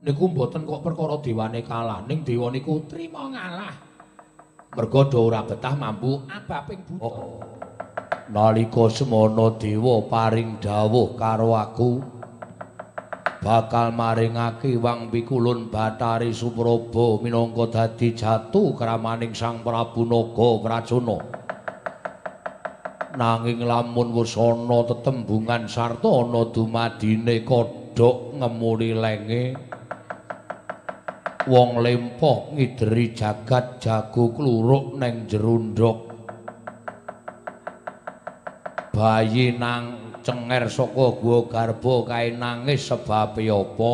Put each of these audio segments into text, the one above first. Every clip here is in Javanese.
niku mboten kok perkara dewane kalah, ning dewa niku trima ngalah. Merga do ora betah mambu abaping buta. Nalika semana dewa paring dawuh karo aku bakal maringake Wang Pikulun Bathari Supraba minangka dadi jatu kramaning Sang Prabu Nagaprajana. Nanging lamun wis ana tetembungan sarta ana dumadine kodhok ngemuli lenge wong lempoh ngideri jagat jago kluruk neng jerundhok bayi nang cenger saka guwa garba kae nangis sebabe apa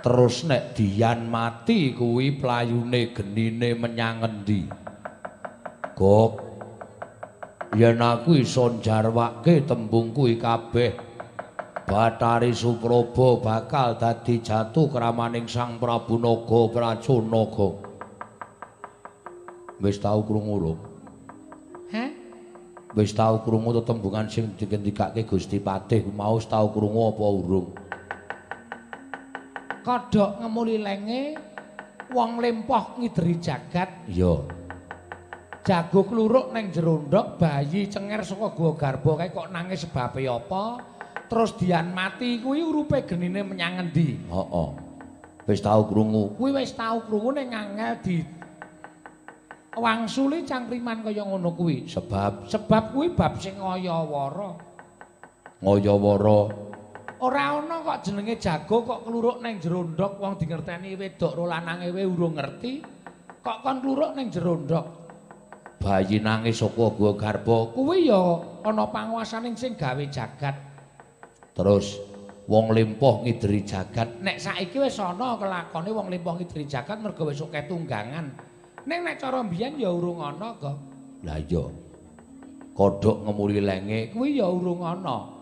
terus nek diyan mati kuwi playune genine menyang endi Gok yen aku iso njarwake tembung kuwi kabeh Bathari Supraba bakal dadi jatu kramaning Sang Prabu Nagaprajana Gok wis tau krungu lho Hah? Wis tau krungu tetembungan sing digendikake Gusti Patih mau tau krungu apa urung? Kodhok ngemuli lenge wong lempoh ngideri jagat. Iya. Jago kluruk neng jerondhok bayi cenger saka guwa garba kae kok nangis sebabe apa? Terus dian mati kuwi urupe genine menyang endi? Heeh. Wis tau krungu. Kuwi wis tau krungu ning angel di wangsuli cangkriman kaya ngono kuwi. Sebab kuwi bab sing ngayawara. Ngayawara. Ora ana kok jenenge jago kok kluruk ning jerondhok wong dingerteni wedok ro lanange wae urung ngerti. Kok kon kluruk ning jerondhok. Bayi nangis saka guwa garba kuwi ya ana panguwasaning sing gawe jagat. Terus wong lempoh ngideri jagat. Nek saiki wis ana kelakone wong lempoh ngideri jagat mergo wis akeh tunggangan. Ning nek cara mbiyen ya urung ana kok. Lah iya. Kodhok ngemuli lenge kuwi ya urung ana.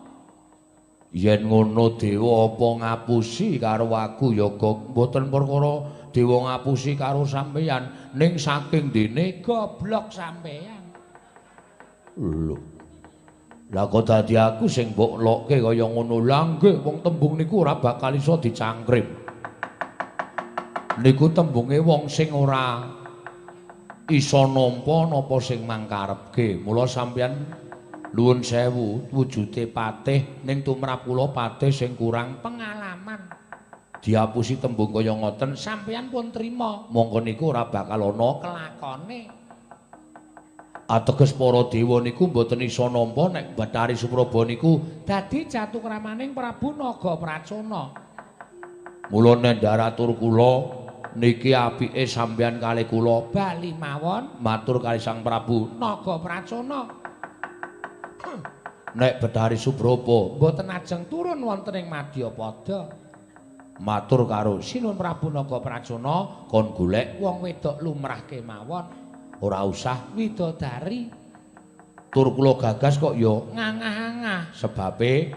Yen ngono dewa apa ngapusi karo aku ya Gok mboten perkara dewa ngapusi karo sampeyan ning saking dene goblok sampeyan. Lho. Lah kok dadi aku sing mbok lokke kaya ngono lha nggih wong tembung niku ora bakal iso dicangkrim. Niku tembunge wong sing ora iso nampa napa sing mangkarepke. Mula sampeyan nuwun sewu wujude patih ning tumrap kula patih sing kurang pengalaman. Diapusi tembung kaya ngoten sampeyan pun trima. Monggo niku ora bakal ana kelakone. Ateges para dewa niku mboten iso nampa nek Bathari Supraba niku dadi jatu kramaning Prabu Nagaprajana. Mula nendharatur kula niki apike sampeyan kalih kula bali mawon matur kalih Sang Prabu Nagaprajana. Nek Bathari Supraba mboten ajeng turun wonten ing Madyapada. Matur karo Sinuwun Prabu Nagaprajana kon golek wong wedok lumrah kemawon. Ora usah widodari. Tur kula gagas kok ya ngangah-angah. Sebabe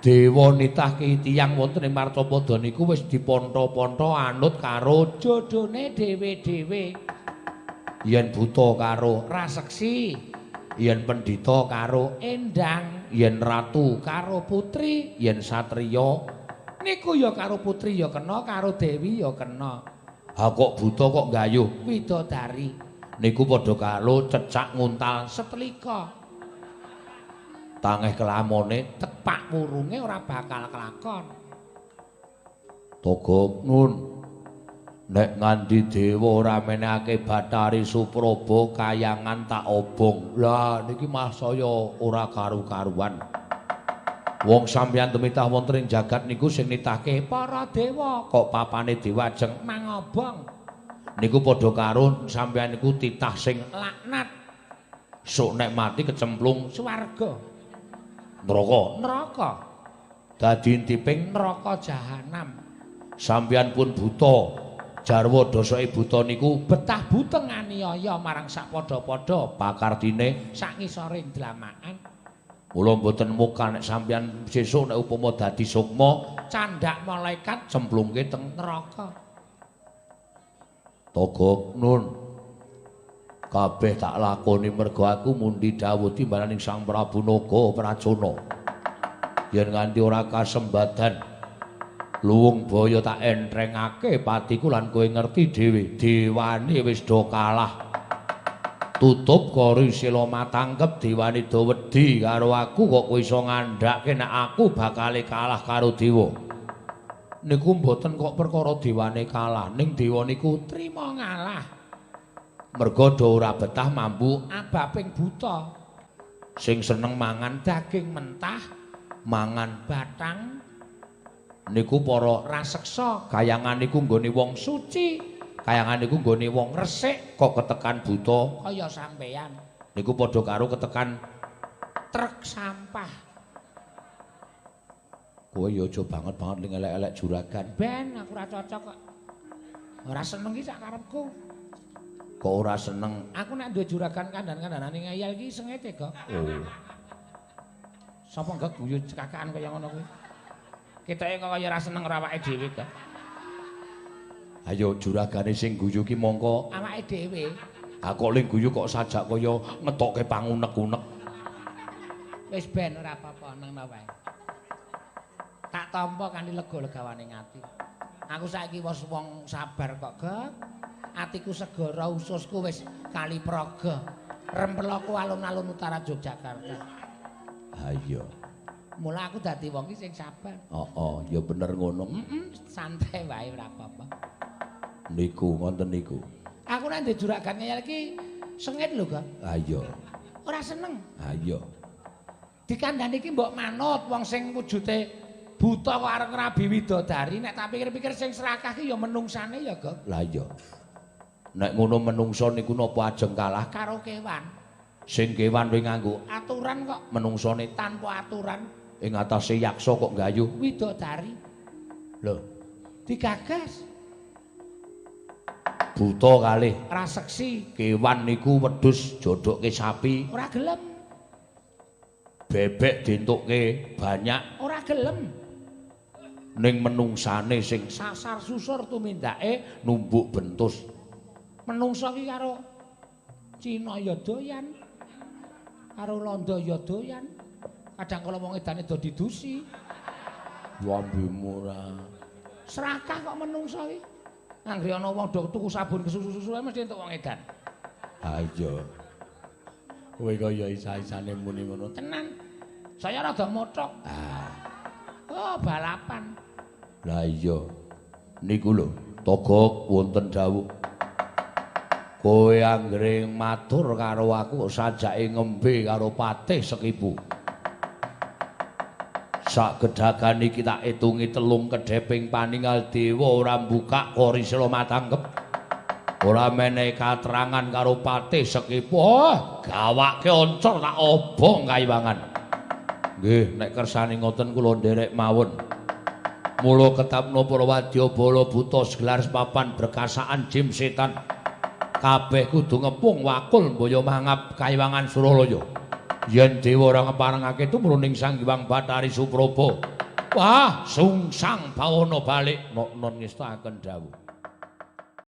dewa nitahke tiyang wonten ing Martapada niku wis diponto-ponto anut karo jodhone dhewe-dhewe. Yen buta karo raseksi, yen pendhita karo endang, yen ratu karo putri, yen satriya niku ya karo putri ya kena, karo dewi ya kena. Ha kok buta kok gayuh widodari. Niku padha karo cecak nguntal setlika. Tangeh kelamone tepak wurunge ora bakal kelakon. Toga nun. Nek nganti dewa ora menehake Bathari Supraba kayangan tak obong. Lah niki masaya ora karu-karuan. Wong sampeyan tumitah wonten ing jagat niku sing nitahke para dewa. Kok papane dewa ajeng mangobong. Niku padha karo sampeyan niku titah sing laknat. Sok nek mati kecemplung swarga. Neraka. Dadi intiping neraka jahanam. Sampeyan pun buta. Jarwa dosake buta niku betah buteng aniaya marang sak padha-padha pakardine sak ngisoring dlamakan. Mula mboten muka nek sampeyan sesuk nek upama dadi sukma candak malaikat cemplungke teng neraka. Toga nun kabeh tak lakoni mergo aku mundi dawuh timbalaning Sang Prabu Nagaprajana yen nganti ora kasembadan Luwung baya tak entrengake patiku lan kowe ngerti dhewe, dewane wis do kalah. Tutup kori sila matangkep dewane do wedi karo aku kok kowe iso ngandhake nek aku bakale kalah karo dewa. Niku mboten kok perkara dewane kalah, ning dewa niku trima ngalah. Merga do ora betah mambu abaping buta. Sing seneng mangan daging mentah, mangan bathang niku para raseksa, gayangan niku nggone wong suci, gayangan niku nggone wong resik kok ketekan buta kaya sampeyan. Niku padha karo ketekan truk sampah. Kowe ya aja banget-banget ning elek-elek juragan. Ben, aku ora cocok kok. Ora seneng iki sak karepku. Kok ora seneng? Aku nek duwe juragan kandhan-kandhanane ngeyel iki sengete kok. Oh. Sapa enggak guyu cekakan kaya ngono kuwi? Ketoke kok kaya ora seneng karo awake dhewe kok. Ayo juragane sing guyu ki mongko awake dhewe. Ha kok ling guyu kok sajak kaya ngetokke pangunek-unek. Wis ben ora apa-apa nang wae. Tak tampa kanthi lega-legawane ngati. Aku saiki wis wong sabar kok, Gek. Atiku segara, ususku wis kali praga. Rempeloku alun-alun utara Yogyakarta. Ha iya. Mula aku dadi wong iki sing sabar. Ya bener ngono. Santai wae ora apa-apa. Niku wonten niku. Aku nek ndek juragan ngeyel iki sengit lho, Gek. Ha iya. Ora seneng. Ha iya. Dikandhani iki mbok manut wong sing wujude buta kok arep ngrabi widodari, nek tak pikir-pikir sing serakah ki ya menungsane ya, Gek. Lah iya. Nek ngono menungso niku napa ajeng kalah karo kewan. Sing kewan kuwi nganggo aturan kok, menungsone tanpa aturan. Ing atase yaksa kok nggayuh widodari. Lho, digagas. Buta kalih raseksi, kewan niku wedhus jodoke sapi. Ora gelem. Bebek dientukke banyak. Ora gelem. Ning menungsane sing sasar susur tumindake numbuk bentus. Menungso ki karo Cina ya doyan. Karo Londo ya doyan. Kadang kala wong edane do didusi. Wambemu ora. Serakah kok menungso ki. Anggere ana wong do tuku sabun kesusu-susu mesti entuk wong edan. Ha iya. Kowe kaya isa-isane muni ngono. Tenan. Saya rada motok. Oh, balapan. Lah iya. Niku lho, Togok wonten dawuh. Kowe anggere matur karo aku sajake ngembe karo patih sekipu. Sak gedhagan iki tak etungi 3 kedheping paningal dewa ora mbukak kori sila matangkep. Ora menehi katerangan karo patih sekipu. Oh, gawake oncor tak obong kaiwangan. Nggih, nek kersane ngoten kula nderek mawon. Mula ketapno para wadya bala buta segelar papan berkasaan jim setan. Kabeh kudu ngepung wakul mbaya mangap kaiwangan Suralaya. Yen dewa ora ngeparengake tumruning Sang Hyang Bathari Supraba. Wah, sungsang bawana balik non ngestaken dawuh.